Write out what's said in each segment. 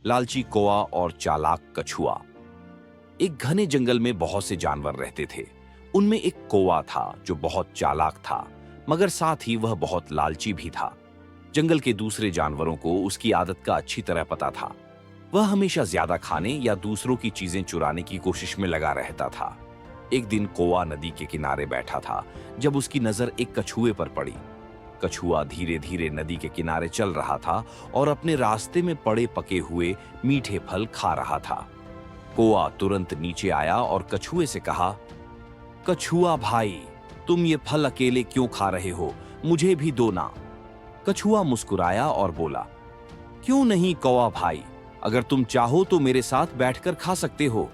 लालची कौवा और चालाक कछुआ। एक घने जंगल में बहुत से जानवर रहते थे। उनमें एक कौवा था जो बहुत चालाक था, मगर साथ ही वह बहुत लालची भी था। जंगल के दूसरे जानवरों को उसकी आदत का अच्छी तरह पता था। वह हमेशा ज्यादा खाने या दूसरों की चीजें चुराने की कोशिश में लगा रहता था। एक दिन कौवा नदी के किनारे बैठा था जब उसकी नजर एक कछुए पर पड़ी। कछुआ धीरे धीरे नदी के किनारे चल रहा था और अपने रास्ते में पड़े पके हुए मीठे फल खा रहा था। कौवा तुरंत नीचे आया और कछुए से कहा, कछुआ भाई, तुम ये फल अकेले क्यों खा रहे हो? मुझे भी दो ना। कछुआ मुस्कुराया और बोला, क्यों नहीं कौवा भाई, अगर तुम चाहो तो मेरे साथ बैठकर खा सकते हो।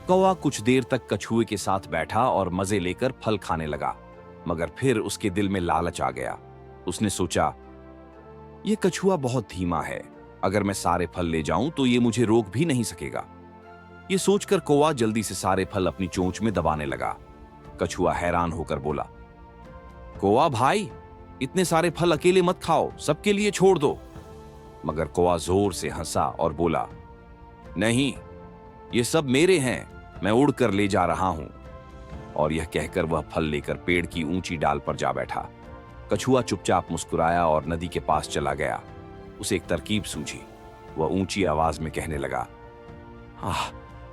कौवा कुछ देर तक कछुए के साथ बैठा और मजे लेकर फल खाने लगा, मगर फिर उसके दिल में लालच आ गया। उसने सोचा, यह कछुआ बहुत धीमा है, अगर मैं सारे फल ले जाऊं तो ये मुझे रोक भी नहीं सकेगा। ये सोचकर कौवा जल्दी से सारे फल अपनी चोंच में दबाने लगा। कछुआ हैरान होकर बोला, कौवा भाई, इतने सारे फल अकेले मत खाओ, सबके लिए छोड़ दो। मगर कौवा जोर से हंसा और बोला, नहीं, ये सब मेरे हैं, मैं उड़कर ले जा रहा हूं। और यह कहकर वह फल लेकर पेड़ की ऊंची डाल पर जा बैठा। कछुआ चुपचाप मुस्कुराया और नदी के पास चला गया। उसे एक तरकीब सूझी। वह ऊंची आवाज में कहने लगा,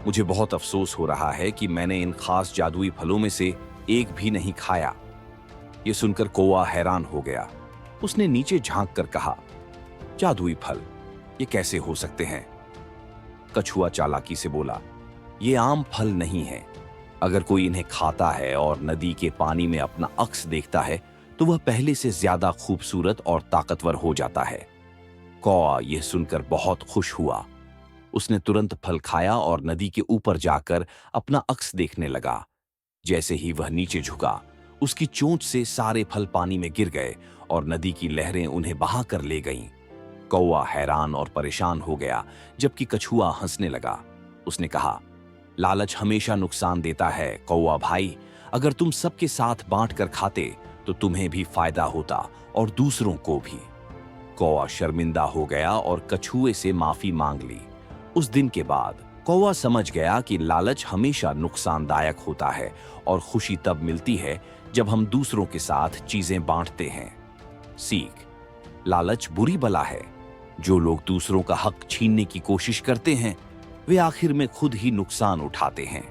मुझे बहुत अफसोस हो रहा है कि मैंने इन खास जादुई फलों में से एक भी नहीं खाया। यह सुनकर कौवा हैरान हो गया। उसने नीचे झांक कर कहा, जादुई फल, ये कैसे हो सकते हैं? कछुआ चालाकी से बोला, ये आम फल नहीं है। अगर कोई इन्हें खाता है और नदी के पानी में अपना अक्स देखता है तो वह पहले से ज्यादा खूबसूरत और ताकतवर हो जाता है। कौवा यह सुनकर बहुत खुश हुआ। उसने तुरंत फल खाया और नदी के ऊपर जाकर अपना अक्स देखने लगा। जैसे ही वह नीचे झुका, उसकी चोंच से सारे फल पानी में गिर गए और नदी की लहरें उन्हें बहाकर ले गईं। कौवा हैरान और परेशान हो गया, जबकि कछुआ हंसने लगा। उसने कहा, लालच हमेशा नुकसान देता है कौवा भाई। अगर तुम सबके साथ बांट कर खाते तो तुम्हें भी फायदा होता और दूसरों को भी। कौवा शर्मिंदा हो गया और कछुए से माफी मांग ली। उस दिन के बाद कौवा समझ गया कि लालच हमेशा नुकसानदायक होता है और खुशी तब मिलती है जब हम दूसरों के साथ चीजें बांटते हैं। सीख, लालच बुरी बला है। जो लोग दूसरों का हक छीनने की कोशिश करते हैं वे आखिर में खुद ही नुकसान उठाते हैं।